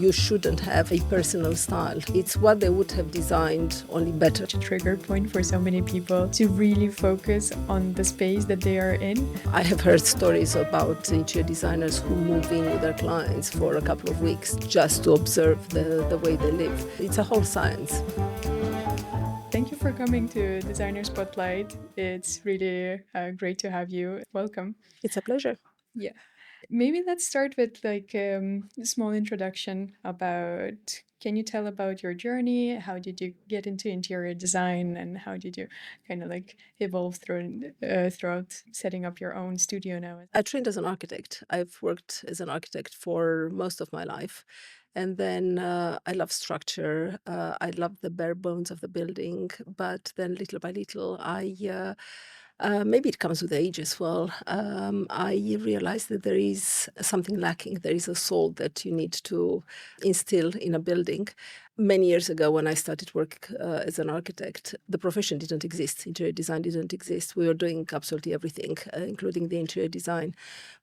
you shouldn't have a personal style. It's what they would have designed, only better. A trigger point for so many people to really focus on the space that they are in. I have heard stories about interior designers who move in with their clients for a couple of weeks just to observe the way they live. It's a whole science. Thank you for coming to Designer Spotlight. It's really great to have you. Welcome. It's a pleasure. Yeah. Maybe let's start with like a small introduction about, can you tell about your journey? How did you get into interior design and how did you kind of like evolve throughout setting up your own studio now? I trained as an architect. I've worked as an architect for most of my life. And then I love structure. I love the bare bones of the building. But then little by little, maybe it comes with age as well. I realized that there is something lacking. There is a soul that you need to instill in a building. Many years ago, when I started work as an architect, the profession didn't exist. Interior design didn't exist. We were doing absolutely everything, including the interior design.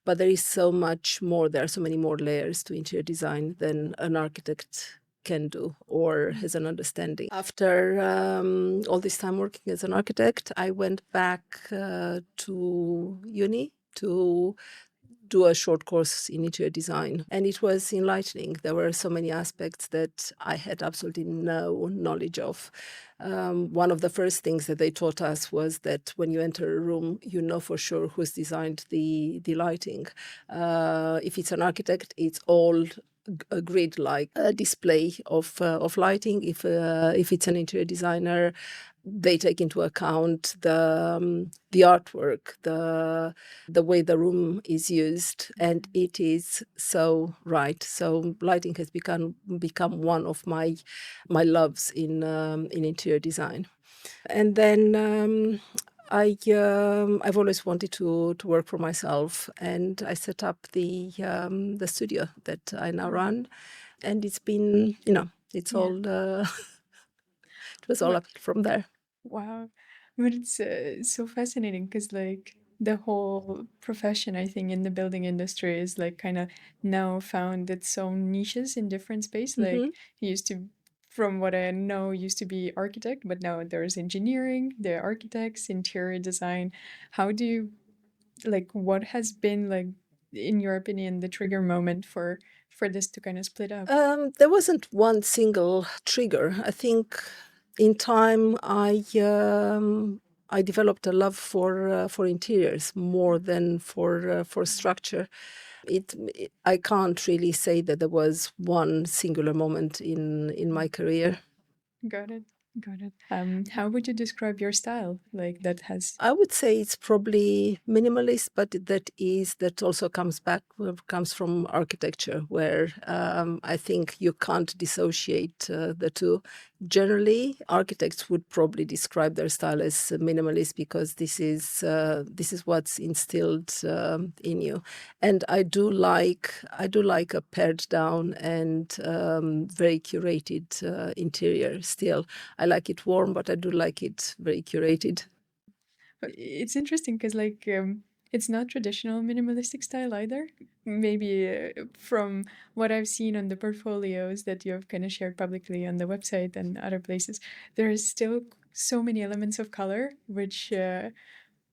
But there is so much more. There are so many more layers to interior design than an architect can do or has an understanding. After all this time working as an architect, I went back to uni to do a short course in interior design, and it was enlightening. There were so many aspects that I had absolutely no knowledge of. One of the first things that they taught us was that when you enter a room, you know for sure who's designed the lighting. If it's an architect, it's all a grid-like display of lighting. If it's an interior designer, they take into account the artwork, the way the room is used, and it is so right. So lighting has become one of my loves in interior design. And then I've always wanted to work for myself, and I set up the studio that I now run, and it's been, it's all it was all up from there. Wow. But it's so fascinating because like the whole profession, I think, in the building industry is like kind of now found its own niches in different space. Like it used to, from what I know, used to be architect, but now there's engineering, the architects, interior design. How do you, like, what has been like, in your opinion, the trigger moment for this to kind of split up? There wasn't one single trigger. I think in time I developed a love for interiors more than for structure. I can't really say that there was one singular moment in my career. Got it. Got it. How would you describe your style? Like that has. I would say it's probably minimalist, but that also comes from architecture, where I think you can't dissociate the two. Generally, architects would probably describe their style as minimalist because this is what's instilled in you. And I do like a pared down and very curated interior. Still, I like it warm, but I do like it very curated. It's interesting because like it's not traditional minimalistic style either. Maybe from what I've seen on the portfolios that you have kind of shared publicly on the website and other places, there is still so many elements of color which are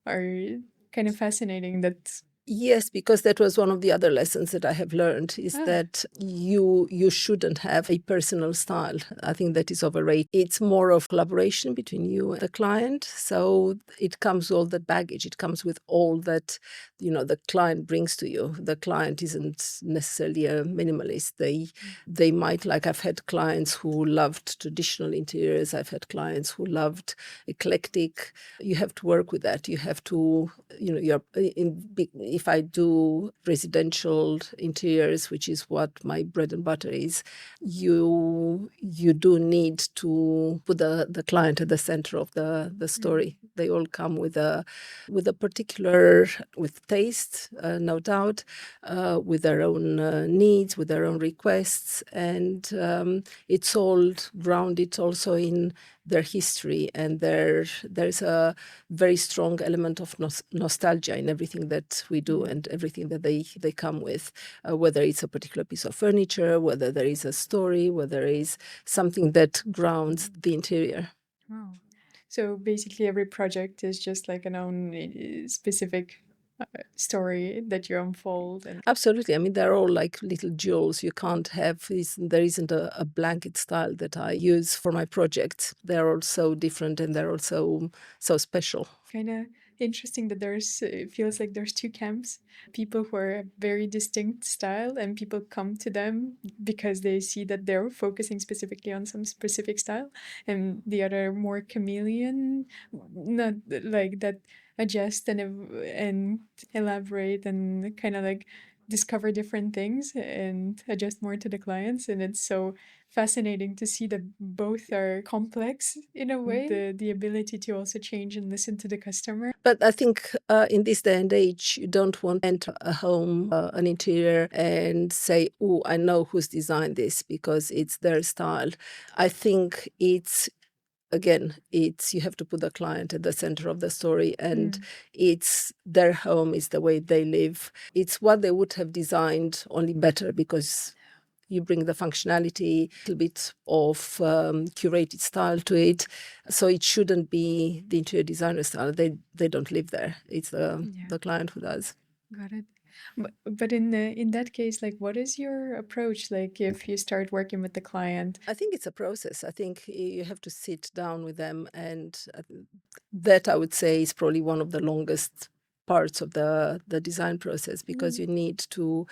kind of fascinating. That Yes, because that was one of the other lessons that I have learned is that you shouldn't have a personal style. I think that is overrated. It's more of collaboration between you and the client. So it comes with all that baggage. It comes with all that, the client brings to you. The client isn't necessarily a minimalist. They might, like I've had clients who loved traditional interiors. I've had clients who loved eclectic. You have to work with that. You have to, if I do residential interiors, which is what my bread and butter is, you do need to put the client at the center of the story. They all come with a particular, with taste, no doubt, with their own needs, with their own requests, and it's all grounded also in their history, and there's a very strong element of nostalgia in everything that we do and everything that they come with, whether it's a particular piece of furniture, whether there is a story, whether there is something that grounds the interior. Wow. So basically, every project is just like an own specific story that you unfold. And Absolutely. I mean, they're all like little jewels. You can't have this, there isn't a blanket style that I use for my projects. They're all so different, and they're also so special. kind of interesting that it feels like there's two camps, people who are a very distinct style and people come to them because they see that they're focusing specifically on some specific style, and the other more chameleon, not like that, adjust and elaborate and kind of like discover different things and adjust more to the clients. And it's so fascinating to see that both are complex in a way, the ability to also change and listen to the customer. But I think in this day and age, you don't want to enter a home, an interior, and say, "Oh, I know who's designed this because it's their style." I think it's you have to put the client at the center of the story, and it's their home, is the way they live. It's what they would have designed, only better, because you bring the functionality, a little bit of curated style to it. So it shouldn't be the interior designer style. They don't live there. It's the client who does. Got it. But in that case, like, what is your approach? Like, if you start working with the client, I think it's a process. I think you have to sit down with them, and that, I would say, is probably one of the longest parts of the design process, because you need to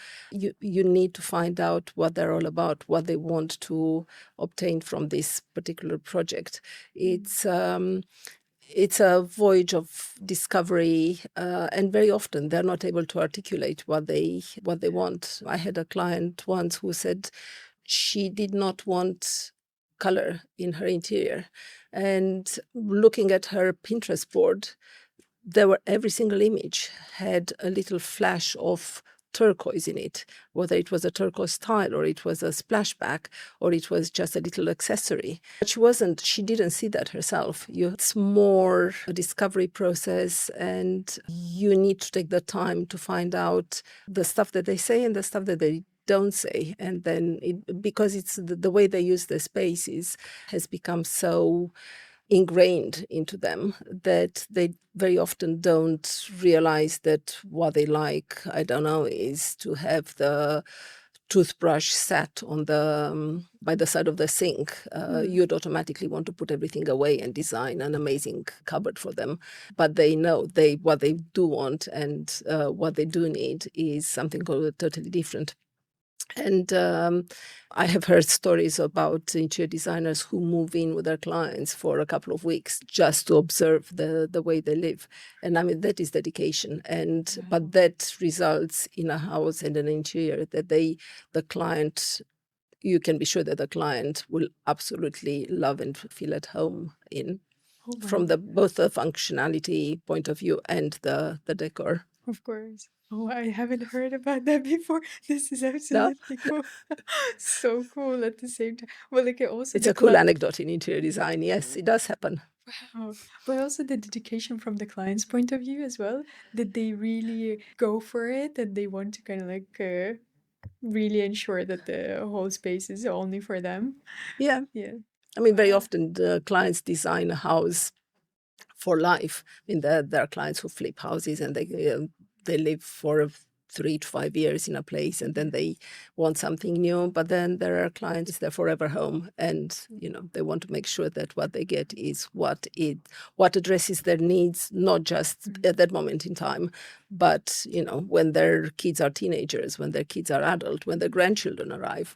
find out what they're all about, what they want to obtain from this particular project. It's a voyage of discovery, and very often they're not able to articulate what they want. I had a client once who said she did not want color in her interior, and looking at her Pinterest board, there were every single image had a little flash of turquoise in it, whether it was a turquoise tile or it was a splashback or it was just a little accessory. But she didn't see that herself. It's more a discovery process, and you need to take the time to find out the stuff that they say and the stuff that they don't say. And then because it's the way they use the spaces has become so ingrained into them that they very often don't realize that what they like, I don't know, is to have the toothbrush sat on the by the side of the sink. You'd automatically want to put everything away and design an amazing cupboard for them. But they know what they do want, and what they do need is something totally different. And I have heard stories about interior designers who move in with their clients for a couple of weeks just to observe the way they live. And I mean, that is dedication. And but that results in a house and an interior that the client, you can be sure that the client will absolutely love and feel at home in, from both the functionality point of view and the decor. of course. Oh, I haven't heard about that before. This is No? absolutely cool. So cool at the same time. Well, like also It's the a cool anecdote in interior design. Yes, it does happen. wow. But also the dedication from the client's point of view as well, that they really go for it and they want to kind of like really ensure that the whole space is only for them. Yeah. Yeah. I mean, very often the clients design a house for life. I mean, there are clients who flip houses, and they live for 3 to 5 years in a place, and then they want something new. But then there are clients, their forever home, and they want to make sure that what they get is what addresses their needs, not just at that moment in time, but when their kids are teenagers, when their kids are adult, when their grandchildren arrive.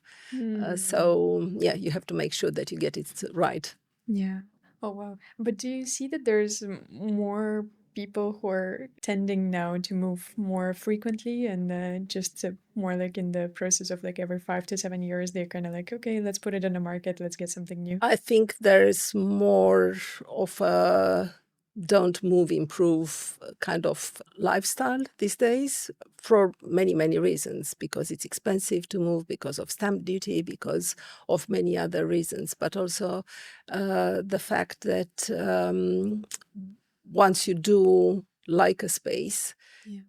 So yeah, you have to make sure that you get it right. Yeah. Oh, wow. But do you see that there's more people who are tending now to move more frequently and just more like in the process of like every 5 to 7 years, they're kind of like, okay, let's put it on the market, let's get something new? I think there's more of a don't move, improve kind of lifestyle these days for many, many reasons, because it's expensive to move, because of stamp duty, because of many other reasons, but also the fact that once you do like a space, Yeah.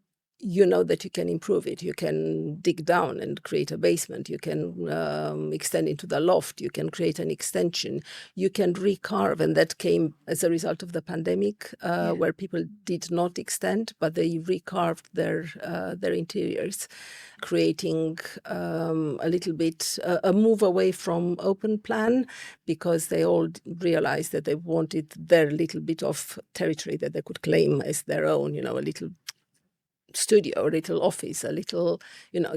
you know that you can improve it. You can dig down and create a basement. You can extend into the loft. You can create an extension. You can recarve. And that came as a result of the pandemic, Yeah. where people did not extend, but they recarved their interiors, creating a little bit a move away from open plan, because they all realized that they wanted their little bit of territory that they could claim as their own, a little studio, a little office, a little,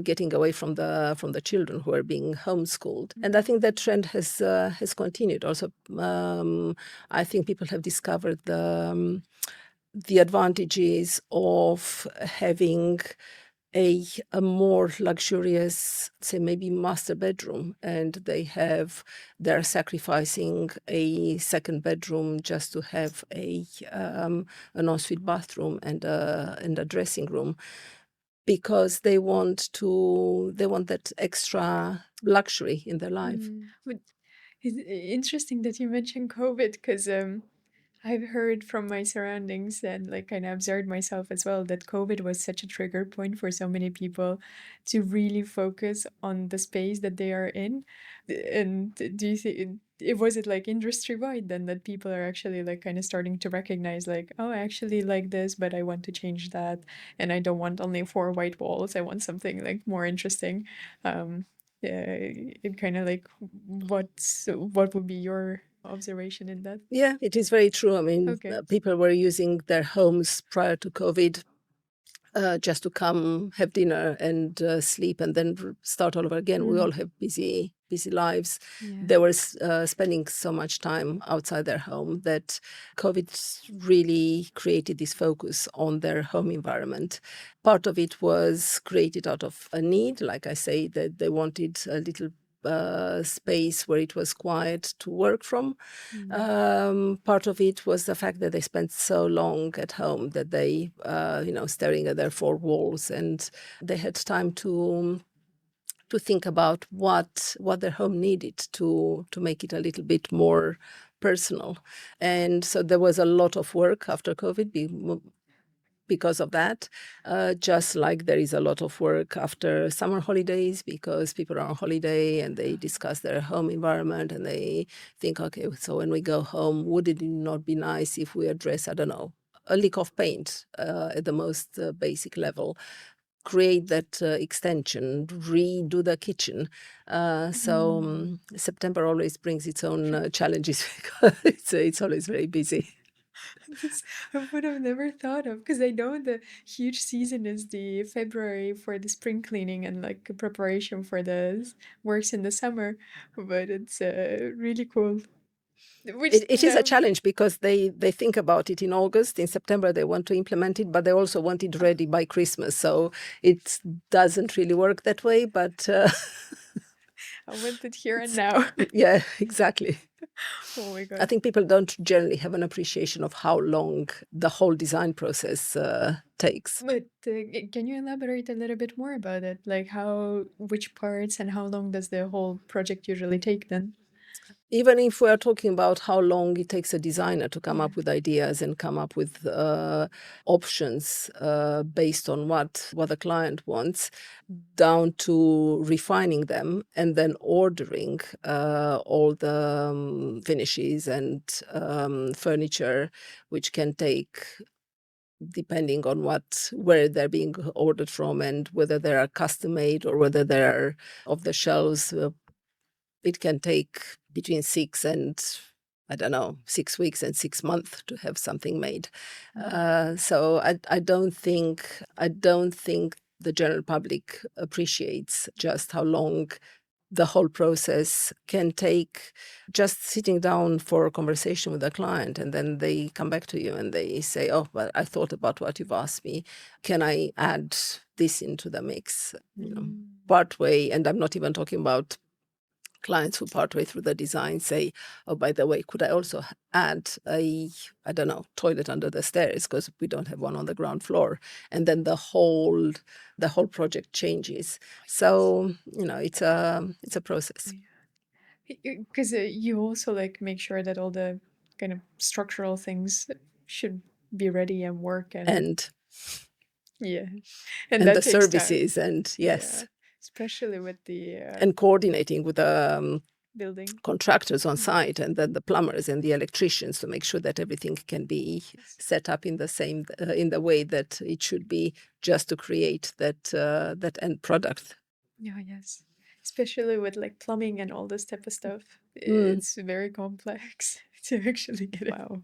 getting away from the children who are being homeschooled. And I think that trend has continued. Also, I think people have discovered the advantages of having a more luxurious, say maybe master bedroom, and they're sacrificing a second bedroom just to have an ensuite bathroom and a dressing room, because they want that extra luxury in their life. But it's interesting that you mentioned COVID because I've heard from my surroundings and like kind of observed myself as well that COVID was such a trigger point for so many people to really focus on the space that they are in. And do you think it was it like industry wide then that people are actually like kind of starting to recognize like, oh, I actually like this, but I want to change that, and I don't want only four white walls. I want something like more interesting. Yeah, it kind of like what would be your observation in that? Yeah, it is very true. I mean, Okay. people were using their homes prior to COVID just to come, have dinner, and sleep, and then start all over again. We all have busy lives. Yeah. They were spending so much time outside their home that COVID really created this focus on their home environment. Part of it was created out of a need, like I say, that they wanted a little space where it was quiet to work from. Part of it was the fact that they spent so long at home that they, staring at their four walls, and they had time to think about what their home needed to make it a little bit more personal. And so there was a lot of work after COVID because of that, just like there is a lot of work after summer holidays, because people are on holiday and they discuss their home environment and they think, okay, so when we go home, would it not be nice if we address, I don't know, a lick of paint at the most basic level, create that extension, redo the kitchen. September always brings its own challenges because it's always very busy. That's what I've never thought of because I know the huge season is the February for the spring cleaning and like preparation for the works in the summer, but it's really cool. Which It is a challenge because they think about it in August. In September, they want to implement it, but they also want it ready by Christmas. So it doesn't really work that way. But I want it here and now. yeah, exactly. Oh my I god. think people don't generally have an appreciation of how long the whole design process takes. But can you elaborate a little bit more about it? Like which parts and how long does the whole project usually take then? Even if we are talking about how long it takes a designer to come Yeah. up with ideas and come up with options based on what the client wants, down to refining them and then ordering all the finishes and furniture, which can take, depending on where they're being ordered from and whether they are custom made or whether they're off the shelves, it can take between 6 weeks and 6 months to have something made. So I don't think the general public appreciates just how long the whole process can take, just sitting down for a conversation with a client, and then they come back to you and they say, oh, well, I thought about what you've asked me. Can I add this into the mix? Mm. Part way, and I'm not even talking about clients who partway through the design say, oh, by the way, could I also add a, I don't know, toilet under the stairs because we don't have one on the ground floor. And then the whole project changes. So, it's a process. Because you also like make sure that all the kind of structural things should be ready and work, and And yeah, and and that the takes time. services, and Yeah, yes, especially with the and coordinating with building. contractors on site, and then the plumbers and the electricians to make sure that everything can be set up in the same in the way that it should be, just to create that end product. Yeah, yes. Especially with like plumbing and all this type of stuff. Mm. It's very complex to actually get it. Wow.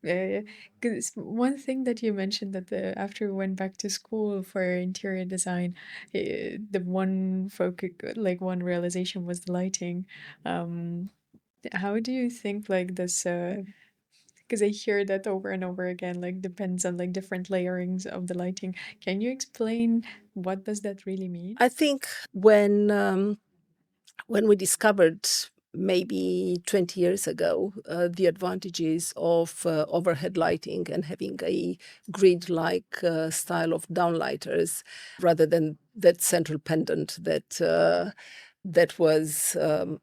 Yeah, because one thing that you mentioned that after you went back to school for interior design, the one focus, like one realization was the lighting. Um, how do you think like this? Because I hear that over and over again, like depends on like different layerings of the lighting. Can you explain what does that really mean? I think when we discovered, maybe 20 years ago, the advantages of overhead lighting and having a grid-like style of downlighters rather than that central pendant that was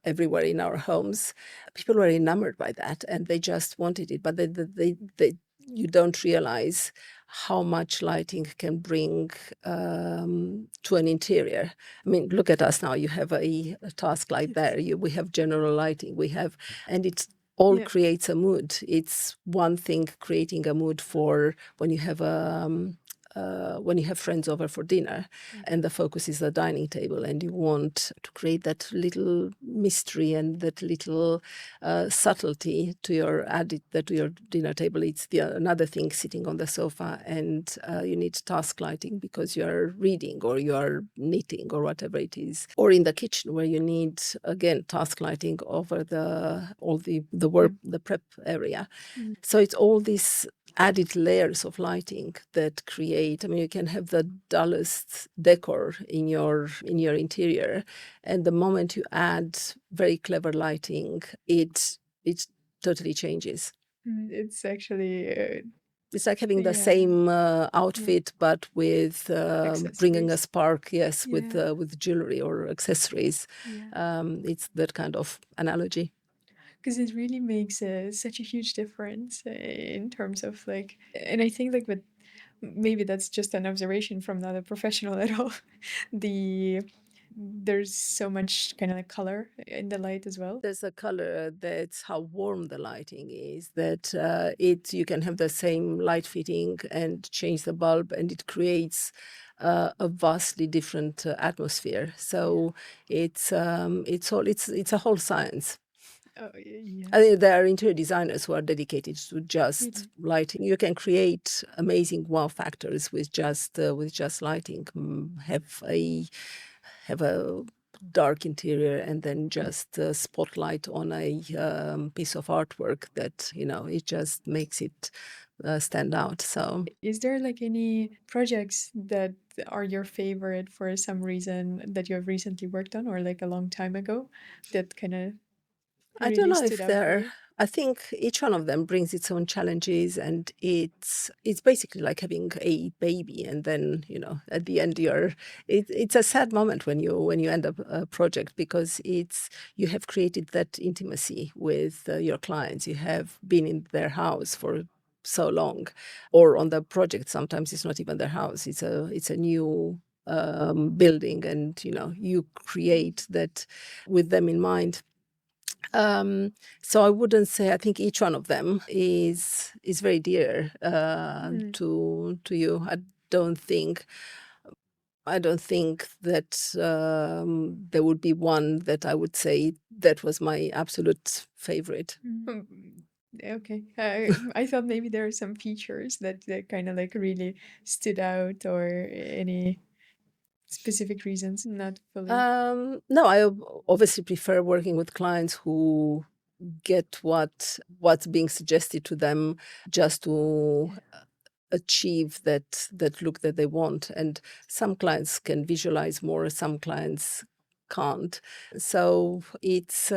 everywhere in our homes. People were enamored by that, and they just wanted it. But you don't realize how much lighting can bring to an interior. I mean, look at us now. You have a task light there. We have general lighting. And it all Yeah. creates a mood. It's one thing creating a mood for when you have friends over for dinner, and the focus is the dining table, and you want to create that little mystery and that little subtlety to your dinner table. It's another thing sitting on the sofa, and you need task lighting because you're reading or you're knitting or whatever it is, or in the kitchen where you need again task lighting over the work, the prep area. So it's all these added layers of lighting that create. I mean, you can have the dullest decor in your interior, and the moment you add very clever lighting, it totally changes. It's actually It's like having the yeah, same yeah, outfit, but with bringing a accessories. spark. Yes, Yeah, with jewelry or accessories. yeah. It's that kind of analogy. Because it really makes such a huge difference in terms of like, and I think like with maybe that's just an observation from not a professional at all. the there's so much kind of like color in the light as well. There's a color, that's how warm the lighting is, that you can have the same light fitting and change the bulb, and it creates a vastly different atmosphere. So it's a whole science. Oh I yes, think there are interior designers who are dedicated to just really. lighting. You can create amazing wow factors with just lighting. Have a dark interior, and then just a spotlight on a piece of artwork that it just makes it stand out. So Is there like any projects that are your favorite for some reason that you have recently worked on or like a long time ago that kind of I don't really know stood if out for they're. you? I think each one of them brings its own challenges, and it's basically like having a baby, and then at the end it's a sad moment when you end up a project, because you have created that intimacy with your clients. You have been in their house for so long, or on the project. Sometimes it's not even their house. It's a new building, and you create that with them in mind. Um, so I wouldn't say. I think each one of them is very dear Mm. to you. Don't think I don't think that there would be one that I would say that was my absolute favorite. Okay. I thought maybe there are some features that kind of like really stood out or any specific reasons, not fully. No, I obviously prefer working with clients who get what's being suggested to them, just to achieve that look that they want. And some clients can visualize more, some clients can't. So it's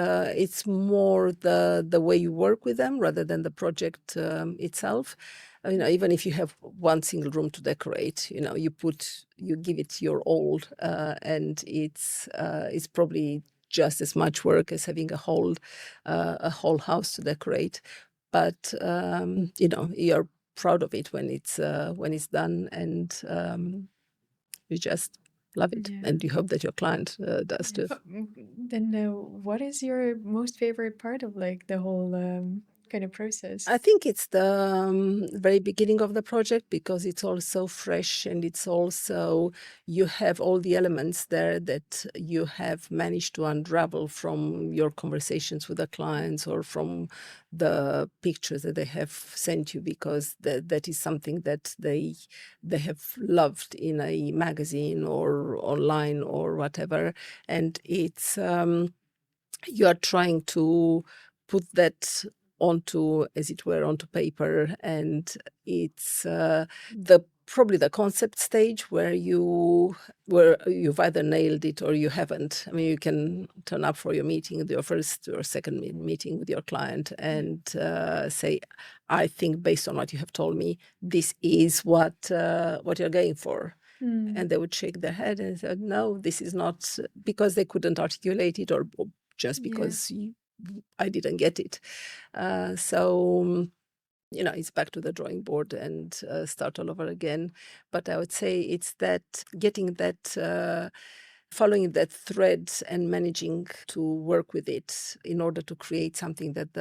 more the way you work with them rather than the project itself. Even if you have one single room to decorate, you give it your all, and it's probably just as much work as having a whole house to decorate. But you're proud of it when it's done, and you just love it, Yeah. and you hope that your client does Yeah. too. Then, what is your most favorite part of like the whole kind of process? I think it's the very beginning of the project, because it's all so fresh, and it's also, you have all the elements there that you have managed to unravel from your conversations with the clients or from the pictures that they have sent you, because that is something that they have loved in a magazine or online or whatever. And it's you are trying to put that onto, as it were, onto paper, and it's the probably the concept stage where you've either nailed it or you haven't. I mean, you can turn up for your meeting, your first or second meeting with your client, and say, I think based on what you have told me, this is what you're going for. Hmm. And they would shake their head and say, no, this is not, because they couldn't articulate it, or just Yeah. because I didn't get it. So it's back to the drawing board and start all over again. But I would say it's that getting that, following that thread and managing to work with it in order to create something that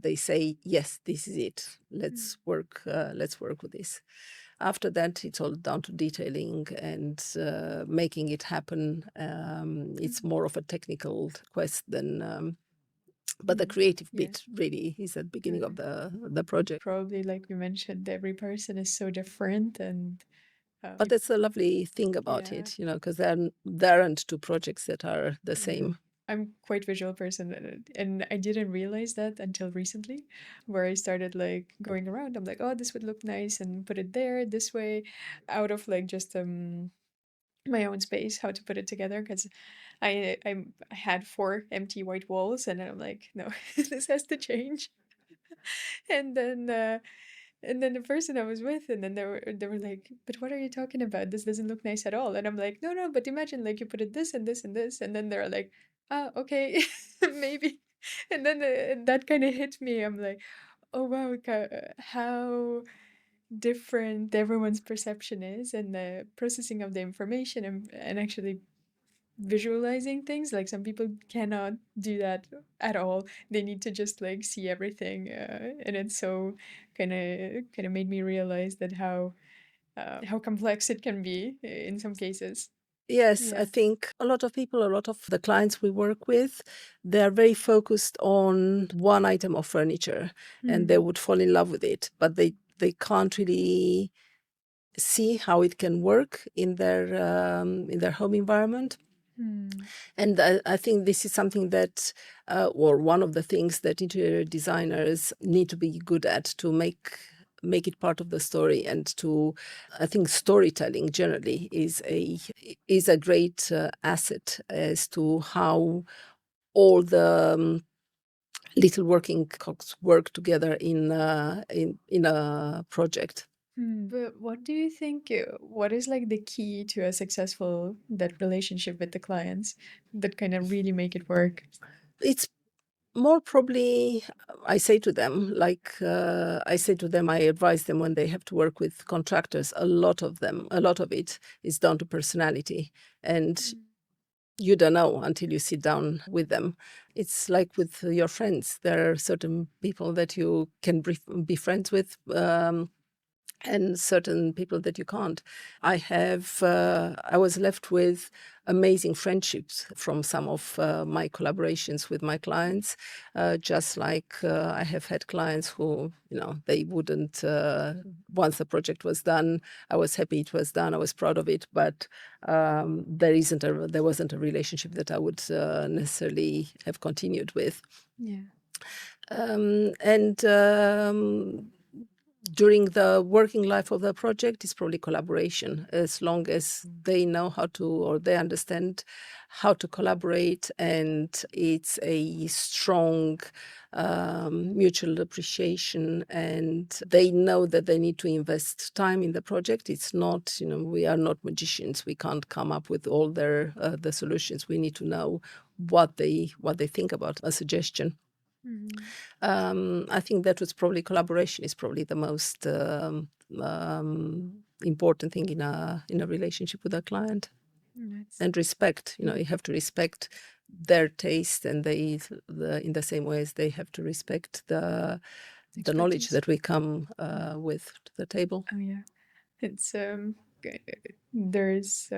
they say, yes, this is it. Let's work. Let's work with this. After that, it's all down to detailing and making it happen. It's more of a technical quest than, but the creative Yeah. bit really is at the beginning Uh, of the project. Probably, like we mentioned, every person is so different, and But that's the lovely thing about yeah. it, because there aren't two projects that are the Yeah. same. I'm quite visual person, and I didn't realize that until recently, where I started like going around. I'm like, oh, this would look nice, and put it there this way, out of like just my own space, how to put it together, because I had four empty white walls, and I'm like, no, this has to change. And then the person I was with, and then they were like, "But what are you talking about? This doesn't look nice at all." And I'm like, "No, no, but imagine like you put it this and this and this." And then they're like, "Ah, okay, maybe." And then that kind of hit me. I'm like, "Oh wow, how different everyone's perception is, and the processing of the information, and actually visualizing things. Like some people cannot do that at all. They need to just like see everything, and it's so kind of made me realize that how complex it can be in some cases. Yes, I Yeah. think a lot of people, a lot of the clients we work with, they're very focused on one item of furniture, and they Hmm. would fall in love with it, but they can't really see how it can work in their home environment. Hmm. And I think this is something that, or one of the things that interior designers need to be good at, to make it part of the story. And to, I think storytelling generally is a great asset as to how all the little working cogs work together in a project. But what do you think? What is like the key to a successful that relationship with the clients that kind of really make it work? It's more probably, I advise them when they have to work with contractors. A lot of it is down to personality, and you don't know until you sit down with them. It's like with your friends. There are certain people that you can be friends with, and certain people that you can't. I was left with amazing friendships from some of my collaborations with my clients. Just like I have had clients who, they wouldn't, once the project was done, I was happy it was done, I was proud of it, but there wasn't a relationship that I would necessarily have continued with. Yeah. And During the working life of the project, it's probably collaboration, as long as they know how to, or they understand how to collaborate, and it's a strong mutual appreciation, and they know that they need to invest time in the project. It's not, we are not magicians. We can't come up with all the solutions. We need to know what they think about a suggestion. I think that was probably collaboration is probably the most important thing in a relationship with a client. Nice. And respect. You have to respect their taste, and in the same way as they have to respect the knowledge Expertise. that we come with to the table. Oh yeah, it's there's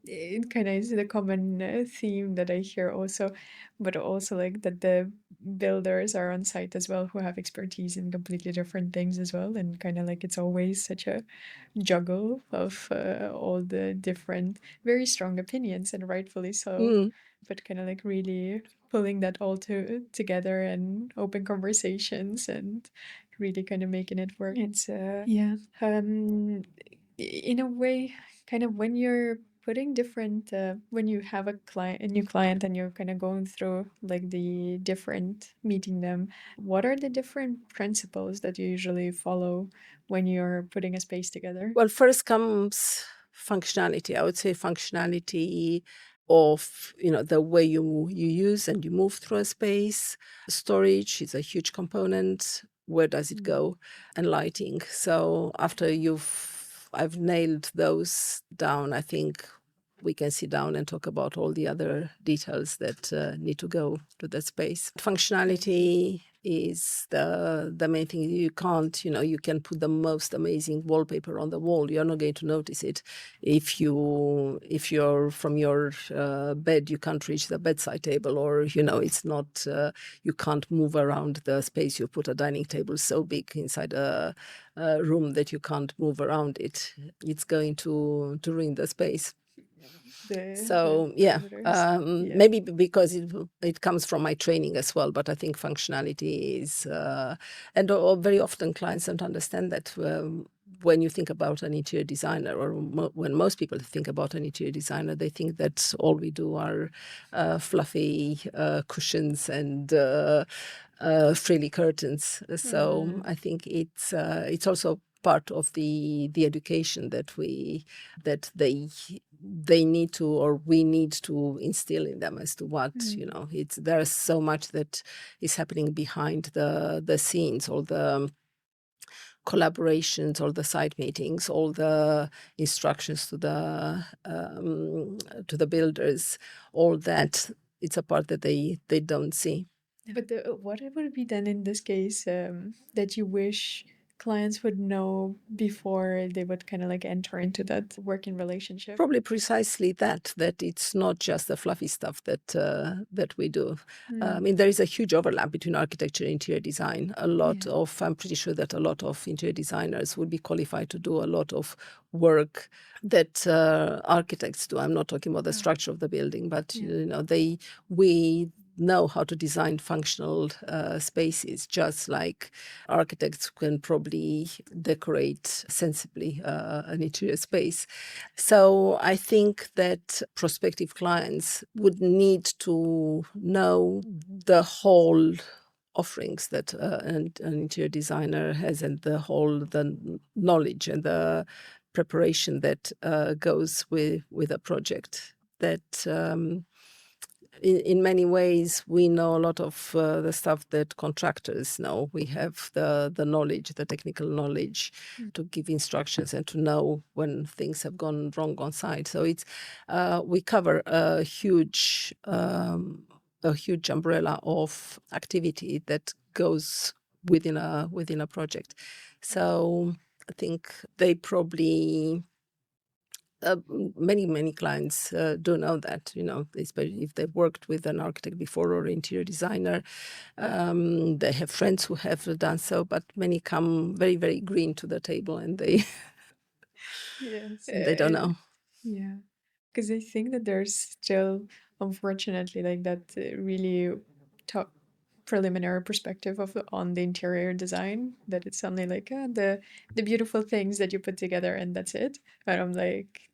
it kind of is the common theme that I hear also, but also like that the builders are on site as well who have expertise in completely different things as well, and kind of like it's always such a juggle of all the different very strong opinions, and rightfully so, Mm. but kind of like really pulling that all together and open conversations and really kind of making it work. It's yeah, in a way, kind of when you're putting different when you have a new client and you're kind of going through like the different meeting them, what are the different principles that you usually follow when you're putting a space together? Well, first comes functionality. I would say functionality of the way you use and you move through a space. Storage is a huge component. Where does it go? And lighting. So after I've nailed those down, I think we can sit down and talk about all the other details that need to go to the space. Functionality is the main thing. You can't, you can put the most amazing wallpaper on the wall. You're not going to notice it. If you're from your bed, you can't reach the bedside table, or it's not. You can't move around the space. You put a dining table so big inside a room that you can't move around it. It's going to ruin the space. The So yeah, parameters. Yeah. maybe because it comes from my training as well. But I think functionality is, and very often clients don't understand that when you think about an interior designer, or when most people think about an interior designer, they think that all we do are fluffy cushions and frilly curtains. So I think it's also part of the education that they need to, or we need to instill in them, as to what there's so much that is happening behind the scenes, all the collaborations, all the site meetings, all the instructions to the builders, all that. It's a part that they don't see. But what it would be then in this case that you wish clients would know before they would kind of like enter into that working relationship? Probably precisely that it's not just the fluffy stuff that we do. I mean, there is a huge overlap between architecture and interior design. I'm pretty sure that a lot of interior designers would be qualified to do a lot of work that architects do. I'm not talking about the structure of the building, but we know how to design functional spaces, just like architects can probably decorate sensibly an interior space. So I think that prospective clients would need to know the whole offerings that an interior designer has, and the knowledge and the preparation that goes with a project. That in many ways, we know a lot of the stuff that contractors know. We have the knowledge, the technical knowledge, to give instructions and to know when things have gone wrong on site. So it's we cover a huge umbrella of activity that goes within a project. So I think they probably many clients do know that, especially if they've worked with an architect before or interior designer. They have friends who have done so, but many come very, very green to the table, and they Yes. they don't know. Yeah. Because I think that there's still, unfortunately, like that really tough. preliminary perspective of on the interior design, that it's only like the beautiful things that you put together and that's it. But I'm like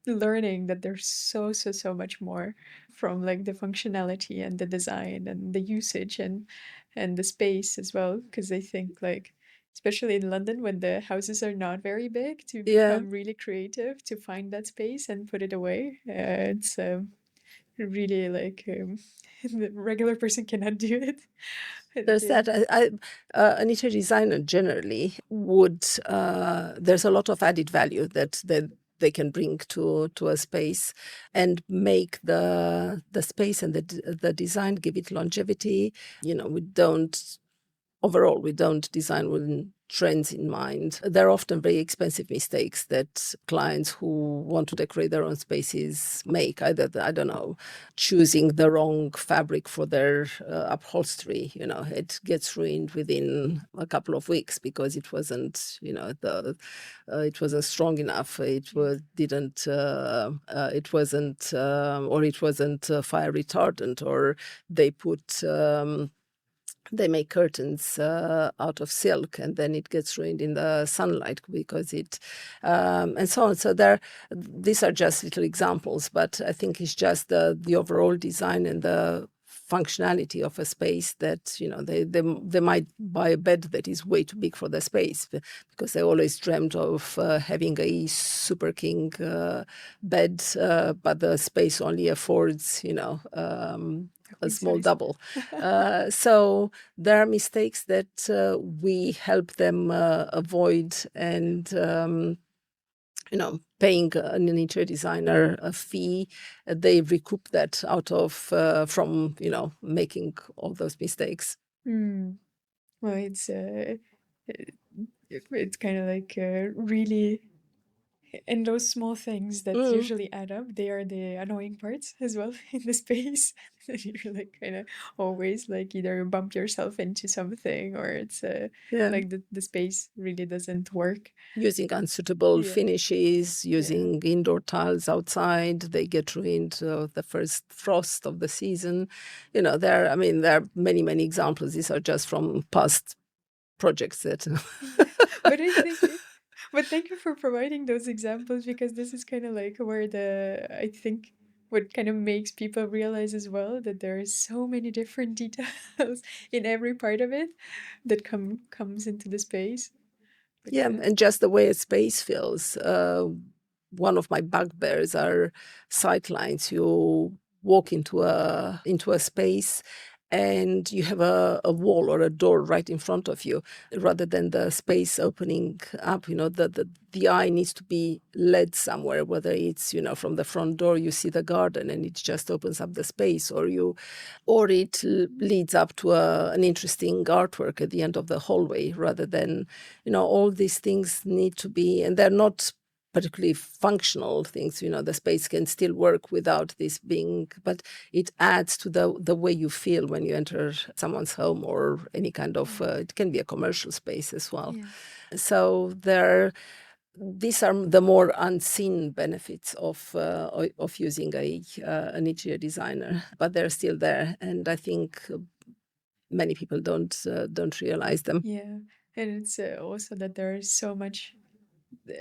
learning that there's so much more from like the functionality and the design and the usage and the space as well, because I think like especially in London when the houses are not very big, to Yeah. become really creative to find that space and put it away, it's really like the regular person cannot do it. And, There's that. An interior designer generally would. There's a lot of added value that they can bring to a space, and make the space and the design, give it longevity. We don't overall, we don't design with trends in mind. There are often very expensive mistakes that clients who want to decorate their own spaces make. Either, I don't know, choosing the wrong fabric for their upholstery. It gets ruined within a couple of weeks because it wasn't, it wasn't strong enough. yeah. It wasn't, or it wasn't fire retardant, or they put. They make curtains out of silk, and then it gets ruined in the sunlight because and so on. So these are just little examples, but I think it's just the overall design and the functionality of a space that they might buy a bed that is way too big for the space, because they always dreamt of having a super king bed, but the space only affords A a queen small size. double. So there are mistakes that we help them avoid, and paying an interior designer a fee, they recoup that out of from making all those mistakes. Mm. Well, it's kind of like really, and those small things that Mm, usually add up, they are the annoying parts as well in the space. You're like kind of always like either bump yourself into something, or it's yeah. like the space really doesn't work. Using unsuitable Yeah, finishes, yeah, using indoor tiles outside, they get ruined the first frost of the season. There are many examples. These are just from past projects that. yeah. But I think, but thank you for providing those examples, because this is kind of like where I think what kind of makes people realize as well that there are so many different details in every part of it that comes into the space. But Yeah, yeah. and just the way a space feels. One of my bugbears are sightlines. You walk into a space, and you have a wall or a door right in front of you, rather than the space opening up. The eye needs to be led somewhere, whether it's from the front door you see the garden and it just opens up the space, or it leads up to an interesting artwork at the end of the hallway, rather than all these things need to be, and they're not particularly functional things. The space can still work without this being, but it adds to the way you feel when you enter someone's home, or any kind of Mm. it can be a commercial space as well. Yeah. So these are the more unseen benefits of using an interior designer, but they're still there, and I think many people don't realize them. Yeah. And it's also that there is so much,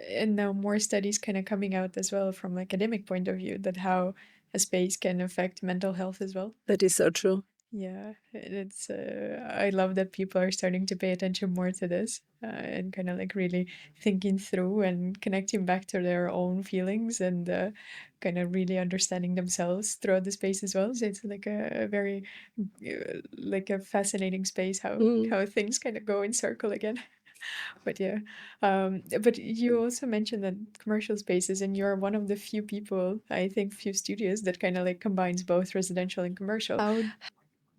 and now more studies kind of coming out as well from academic point of view, that how a space can affect mental health as well. That is so true. Yeah, and it's I love that people are starting to pay attention more to this, and kind of like really thinking through and connecting back to their own feelings, and kind of really understanding themselves throughout the space as well. So it's like a very like a fascinating space, Mm. how things kind of go in circle again. But yeah, but you also mentioned that commercial spaces, and you're one of the few people, I think, few studios that kind of like combines both residential and commercial. How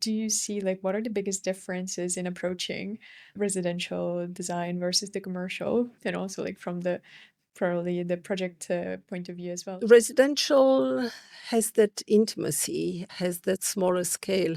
do you see, like, what are the biggest differences in approaching residential design versus the commercial, and also like from the probably the project point of view as well. Residential has that intimacy, has that smaller scale,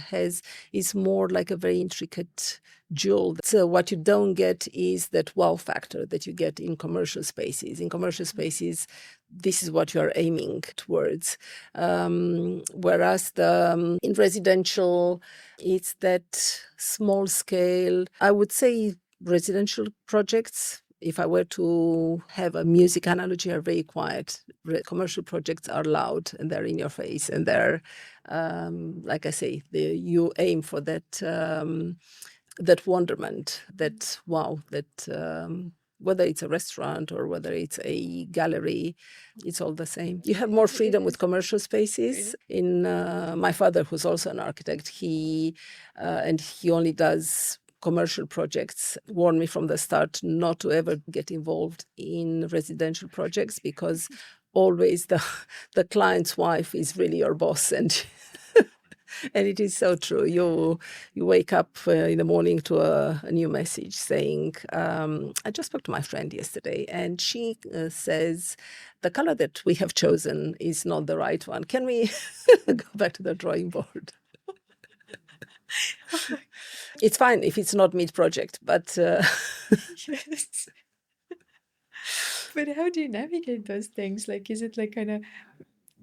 is more like a very intricate jewel. So what you don't get is that wow factor that you get in commercial spaces. In commercial spaces, this is what you're aiming towards. Whereas in residential, it's that small scale. I would say residential projects, if I were to have a music analogy, are very quiet. Commercial projects are loud and they're in your face, and they're, like I say, you aim for that wonderment, that wow, that whether it's a restaurant or whether it's a gallery, it's all the same. You have more freedom with commercial spaces. In my father, who's also an architect, he only does commercial projects, warned me from the start not to ever get involved in residential projects, because always the client's wife is really your boss, and and it is so true. You wake up in the morning to a new message saying, I just spoke to my friend yesterday, and she says, the color that we have chosen is not the right one. Can we go back to the drawing board? It's fine if it's not mid-project, but Yes. But how do you navigate those things? Like, is it like kind of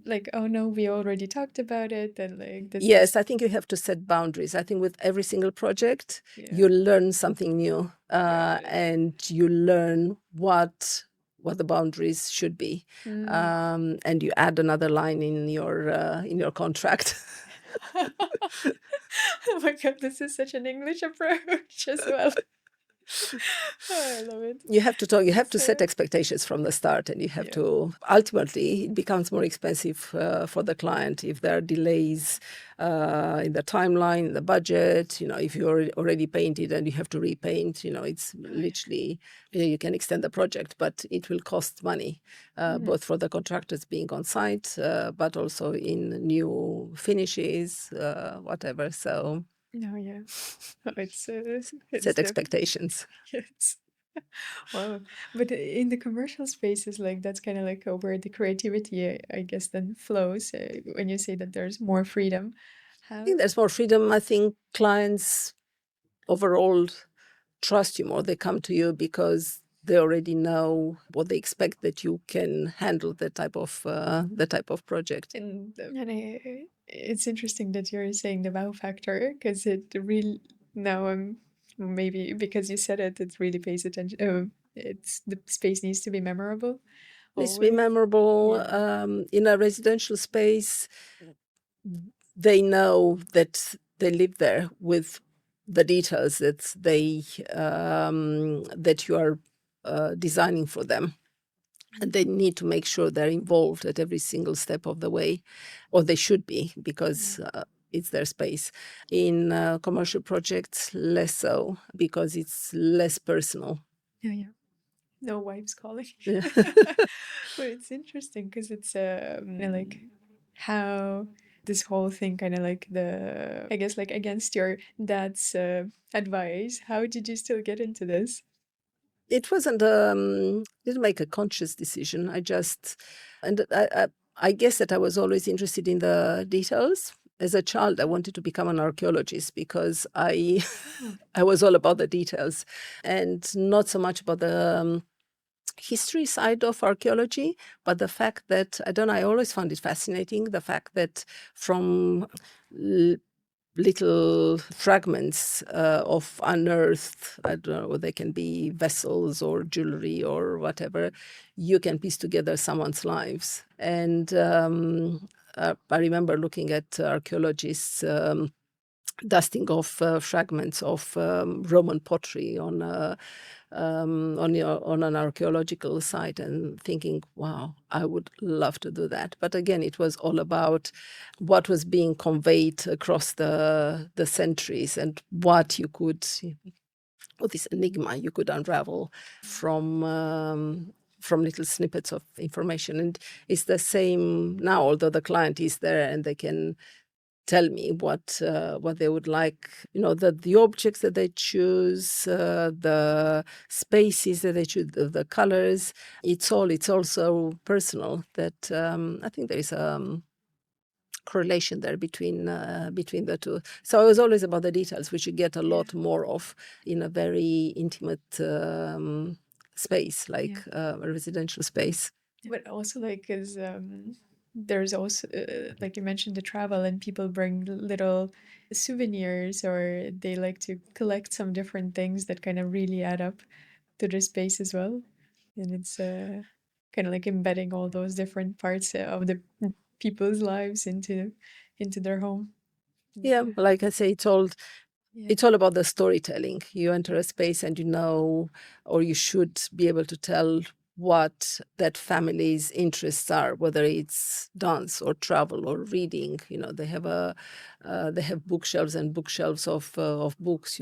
like, oh no, we already talked about it, and like this yes, is I think you have to set boundaries. I think with every single project, yeah. you learn something new, Right. and you learn what the boundaries should be, and you add another line in your contract. Oh my God, this is such an English approach as well. Oh, I love it. You have to talk. You have to So, set expectations from the start, and you have yeah. to. Ultimately, it becomes more expensive for the client if there are delays in the timeline, the budget. If you already painted and you have to repaint, it's literally you can extend the project, but it will cost money, both for the contractors being on site, but also in new finishes, whatever. So No, yeah. Oh, it's set definitely expectations. yes. Wow. But in the commercial spaces, like that's kind of like where the creativity, I guess, then flows when you say that there's more freedom. I How? think there's more freedom. I think clients overall trust you more. They come to you because they already know what they expect, that you can handle that type of project. It's interesting that you're saying the wow factor because it really now maybe because you said it, it really pays attention. It's the space needs to be memorable, Needs to be always. memorable. Yeah. In a residential space, they know that they live there with the details that you are designing for them. And they need to make sure they're involved at every single step of the way, or they should be, because it's their space. In commercial projects, less so, because it's less personal. Yeah, yeah. No wives calling. Yeah. But it's interesting because it's like how this whole thing kind of like the I guess like against your dad's advice. How did you still get into this? It wasn't didn't make a conscious decision. I guess that I was always interested in the details. As a child, I wanted to become an archaeologist because I was all about the details, and not so much about the history side of archaeology, but the fact that, I don't know, I always found it fascinating, the fact that from little fragments of unearthed, I don't know, they can be vessels or jewelry or whatever, you can piece together someone's lives. And I remember looking at archaeologists dusting off fragments of Roman pottery on an archaeological site, and thinking, wow, I would love to do that. But again, it was all about what was being conveyed across the centuries, and what you could, or this enigma you could unravel from little snippets of information. And it's the same now, although the client is there and they can tell me what they would like, the objects that they choose, the spaces that they choose, the colors. It's also personal. That I think there is correlation there between the two. So it was always about the details, which you get a Yeah. lot more of in a very intimate space, like Yeah. a residential space. But also, like, is there's also like you mentioned the travel, and people bring little souvenirs, or they like to collect some different things that kind of really add up to the space as well. And it's kind of like embedding all those different parts of the people's lives into their home. Yeah, And, like I say, yeah. it's all about the storytelling. You enter a space and or you should be able to tell what that family's interests are, whether it's dance or travel or reading. They have bookshelves and bookshelves of books.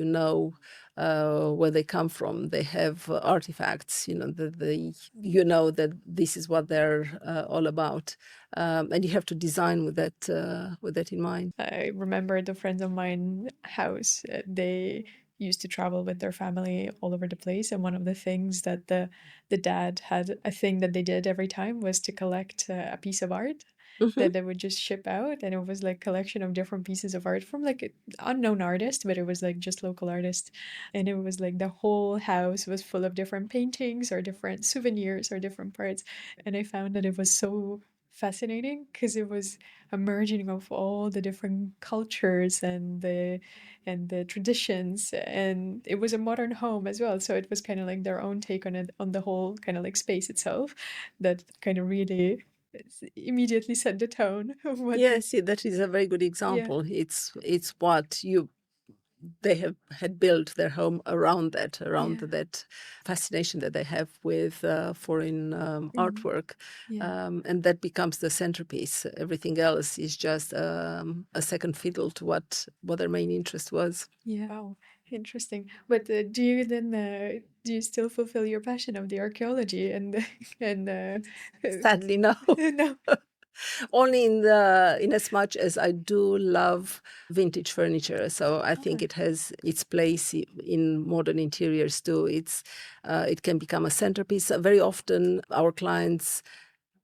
Where they come from. They have artifacts. That this is what they're all about, and you have to design with that in mind. I remember the friends of mine house. They used to travel with their family all over the place, and one of the things that the dad had a thing that they did every time was to collect a piece of art Hmm. that they would just ship out, and it was like collection of different pieces of art from like an unknown artist, but it was like just local artists, and it was like the whole house was full of different paintings or different souvenirs or different parts, and I found that it was so fascinating because it was a merging of all the different cultures and the traditions, and it was a modern home as well, so it was kind of like their own take on it, on the whole kind of like space itself, that kind of really immediately set the tone of what the Yes, that is a very good yeah. example. It's what you they have had built their home around Yeah. that fascination that they have with foreign Mm. artwork, Yeah. and that becomes the centerpiece. Everything else is just a second fiddle to what their main interest was. Yeah. Wow. Interesting. But do you then do you still fulfill your passion of the archaeology and and Sadly, no. no? Only in as much as I do love vintage furniture. So I think Ah, it has its place in modern interiors too. It can become a centerpiece. Very often our clients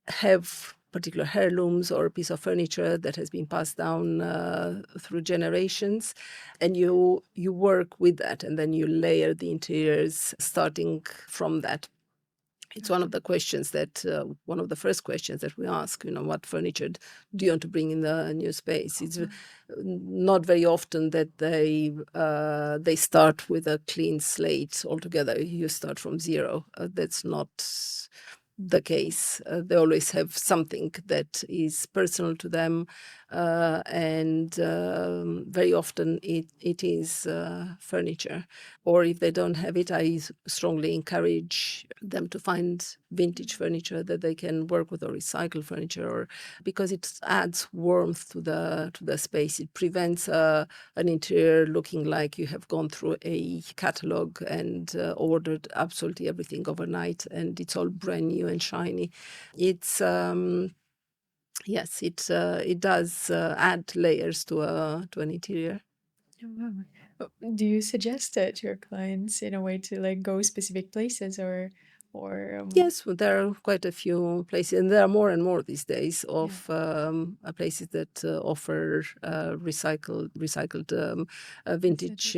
have particular heirlooms or a piece of furniture that has been passed down through generations, and you work with that, and then you layer the interiors starting from that. It's one of the first questions that we ask. What furniture do you want to bring in the new space? It's not very often that they start with a clean slate altogether. You start from zero. That's not the case. They always have something that is personal to them, and very often it is furniture. Or if they don't have it, I strongly encourage them to find vintage furniture that they can work with, or recycle furniture, or because it adds warmth to the space. It prevents an interior looking like you have gone through a catalog and ordered absolutely everything overnight, and it's all brand new and shiny. It's Yes, it does add layers to an interior. oh, wow. Do you suggest that to your clients in a way to like go specific places or Yes, well, there are quite a few places, and there are more and more these days yeah, of places that offer recycled that's so vintage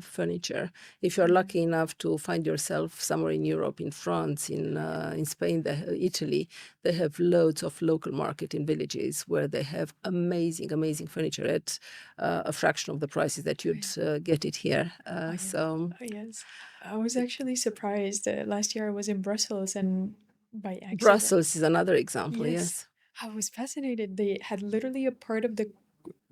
furniture. If you're yeah. lucky enough to find yourself somewhere in Europe, in France, in Spain, Italy, they have loads of local market in villages where they have amazing furniture at a fraction of the prices that Oh you'd yeah. get it here. Oh yeah. So Oh yes. I was actually surprised. Last year I was in Brussels, and by accident, Brussels is another example. yes, Yes. I was fascinated. They had literally a part of the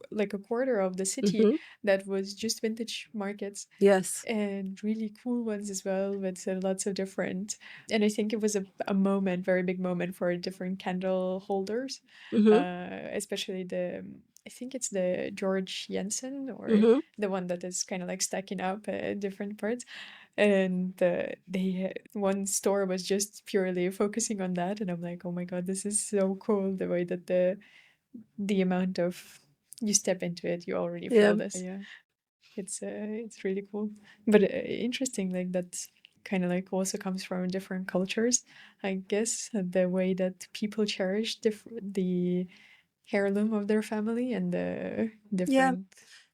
like a quarter of the city Hmm. that was just vintage markets, Yes. and really cool ones as well, with lots of different. And I think it was a moment, very big moment for different candle holders, Mhm, especially the. I think it's the George Jensen, or mhm. the one that is kind of like stacking up different parts. And they one store was just purely focusing on that, and I'm like, oh my god, this is so cool, the way that the amount of you step into it, you already Yeah. feel this. Yeah, it's really cool, but interesting. Like that's kind of like also comes from different cultures, I guess. The way that people cherish the heirloom of their family and the Yeah. different.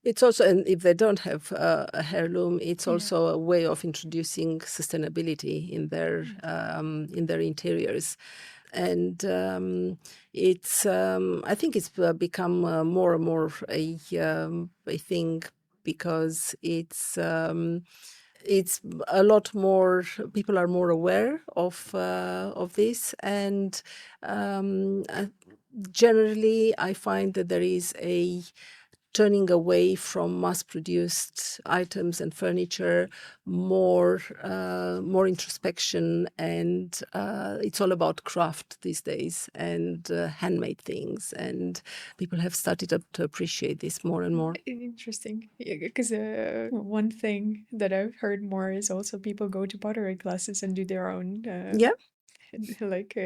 It's also, and if they don't have a heirloom, it's Yeah. also a way of introducing sustainability in their interiors. And I think it's become more and more a thing, because it's a lot more, people are more aware of this, and generally I find that there is a turning away from mass-produced items and furniture, more introspection, and it's all about craft these days, and handmade things, and people have started to appreciate this more and more. Interesting. Because one thing that I've heard more is also people go to pottery classes and do their own, Yeah, like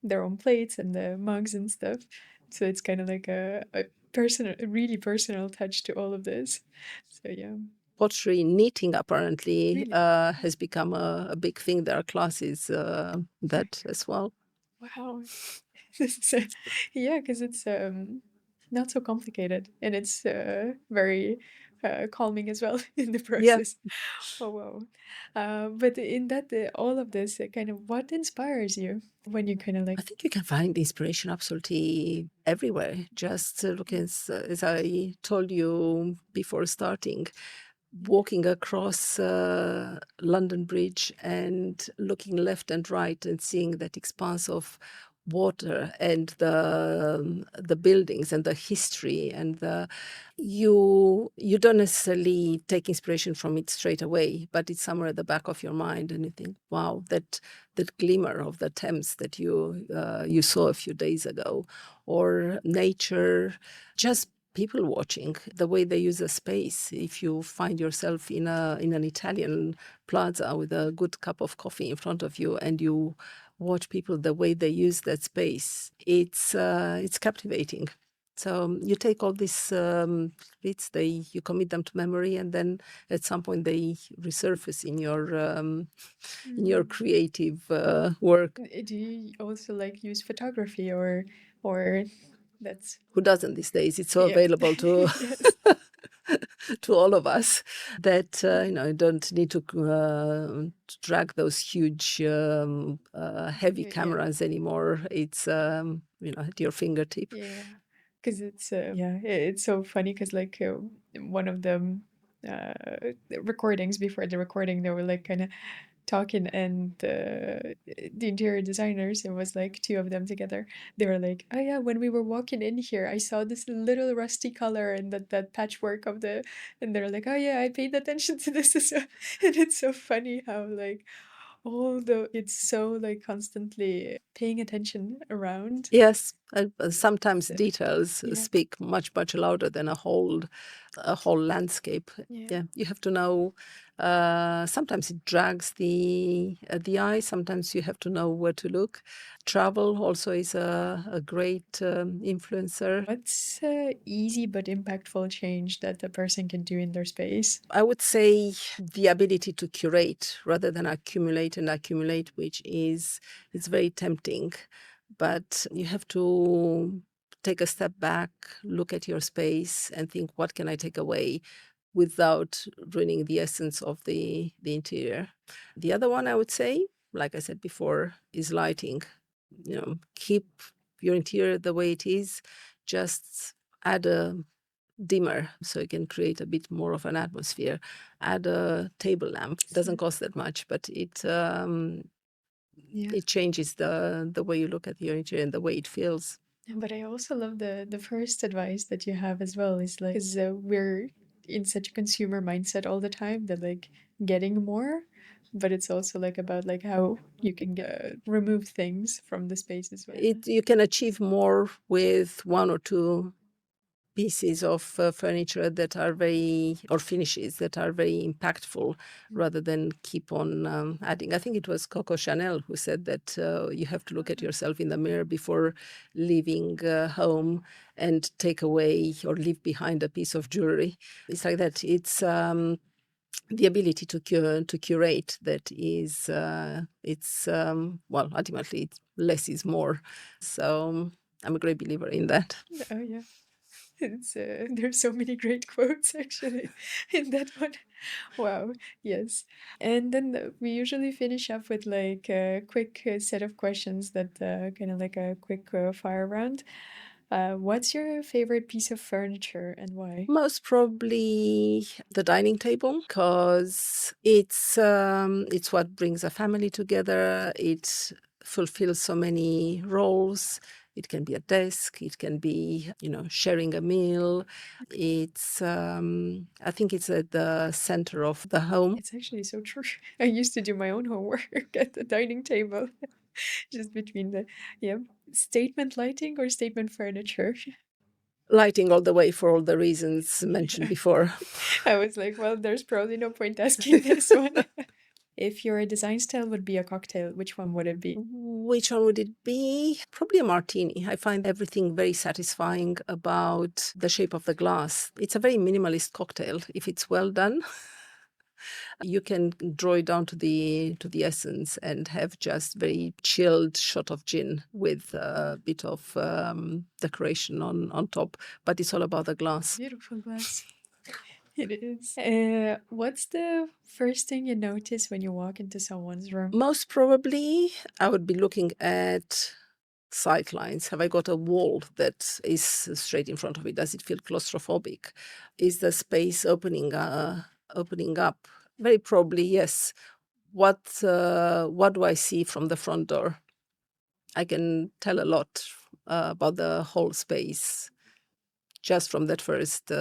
their own plates and the mugs and stuff. So it's kind of like a personal, a really personal touch to all of this. So yeah, pottery, knitting apparently really. has become a big thing. There are classes that as well. Wow. This is yeah, because it's not so complicated and it's very calming as well in the Yeah. process. Oh wow. But in that all of this kind of what inspires you when you kind of I like. think you can find inspiration absolutely everywhere. Just look, as I told you before starting, walking across London Bridge and looking left and right and seeing that expanse of water, and the buildings and the history, and you don't necessarily take inspiration from it straight away, but it's somewhere at the back of your mind, and you think, wow, that glimmer of the Thames that you saw a few days ago, or nature, just people watching, the way they use a space. If you find yourself in an Italian plaza with a good cup of coffee in front of you, and you watch people, the way they use that space, it's captivating. So you take all these bits, you commit them to memory, and then at some point they resurface in your Mm. creative work. Do you also like use photography or that's Who doesn't these days? It's so yeah. available to Yes. to all of us, that you don't need to drag those huge heavy Yeah. cameras anymore. It's at your fingertip. Yeah, because it's yeah, it's so funny because like one of them recordings before the recording they were like kind of talking and the interior designers, it was like two of them together, they were like, oh yeah, when we were walking in here I saw this little rusty color and that patchwork of the, and they're like, oh yeah, I paid attention to this as well. And it's so funny how like although it's so like constantly paying attention around. Yes, sometimes So, details yeah. speak much, much louder than a whole landscape. Yeah. Yeah, you have to know. Sometimes it drags the eye. Sometimes you have to know where to look. Travel also is a great influencer. What's easy but impactful change that a person can do in their space? I would say the ability to curate rather than accumulate and accumulate, which is it's very tempting, but you have to take a step back, look at your space, and think, what can I take away without ruining the essence of the interior. The other one I would say, like I said before, is lighting. Keep your interior the way it is, just add a dimmer so you can create a bit more of an atmosphere. Add a table lamp. It doesn't cost that much, but Yeah. it changes the way you look at your interior and the way it feels. But I also love the first advice that you have as well is like because we're in such a consumer mindset all the time that like getting more, but it's also like about like how you can remove things from the space as well. You can achieve more with one or two pieces of furniture that are or finishes that are very impactful, rather than keep on adding. I think it was Coco Chanel who said that you have to look at yourself in the mirror before leaving home and take away or leave behind a piece of jewelry. It's like that. It's the ability to curate that is well, ultimately less is more. So I'm a great believer in that. Oh yeah. It's there's so many great quotes actually in that one. Wow, yes. And then we usually finish up with like a quick set of questions that kind of like a quick fire round. What's your favorite piece of furniture and why? Most probably the dining table, because it's what brings a family together. It fulfills so many roles. It can be a desk. It can be, sharing a meal. It's I think it's at the center of the home. It's actually so true. I used to do my own homework at the dining table, just between the, yeah, statement lighting or statement furniture. Lighting all the way for all the reasons mentioned before. I was like, well, there's probably no point asking this one. If your design style would be a cocktail, which one would it be? Which one would it be? Probably a martini. I find everything very satisfying about the shape of the glass. It's a very minimalist cocktail. If it's well done, you can draw it down to the essence and have just very chilled shot of gin with a bit of decoration on top. But it's all about the glass. Beautiful glass. It is. What's the first thing you notice when you walk into someone's room? Most probably, I would be looking at sight lines. Have I got a wall that is straight in front of it? Does it feel claustrophobic? Is the space opening up? Very probably, yes. What do I see from the front door? I can tell a lot about the whole space just from that first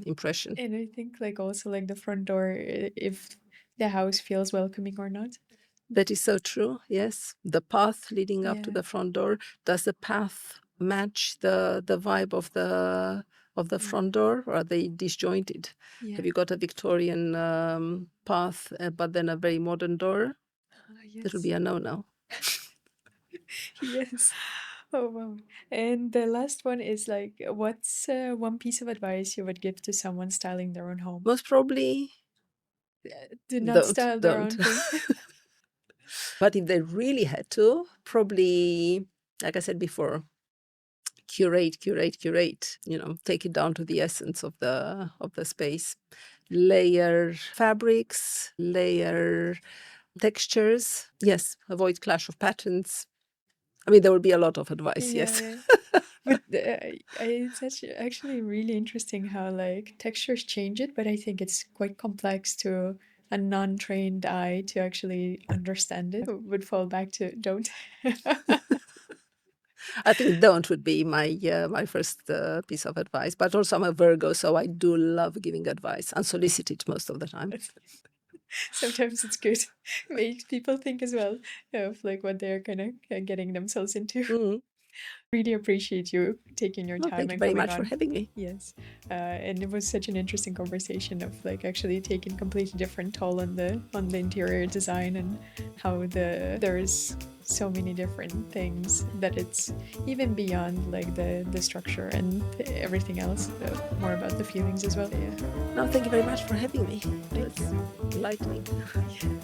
impression. And I think like also like the front door, if the house feels welcoming or not. That is so true. Yes, the path leading up to Yeah. the front door. Does the path match the vibe of the front door, or are they disjointed? Yeah. Have you got a Victorian path, but then a very modern door? That would Yes. be a no-no. Yes. Oh wow. And the last one is like, what's one piece of advice you would give to someone styling their own home? Most probably, Do not don't, style their don't. own thing. But if they really had to, probably, like I said before, curate, take it down to the essence of the space. Layer fabrics, layer textures. Yes, avoid clash of patterns. I mean, there will be a lot of advice, Yeah, yes. yeah. But it's actually really interesting how like textures change it, but I think it's quite complex to a non-trained eye to actually understand it. Would fall back to don't. I think don't would be my first piece of advice. But also I'm a Virgo, so I do love giving advice, unsolicited most of the time. Sometimes it's good. Makes people think as well of like what they're kind of getting themselves into. Mm. Really appreciate you taking your Well, time thank you and very coming much for on. having me. Yes, and it was such an interesting conversation of like actually taking completely different toll on the interior design and how there's so many different things that it's even beyond like the structure and everything else. More about the feelings as well. Yeah. No, thank you very much for having me. Thank It's enlightening. you.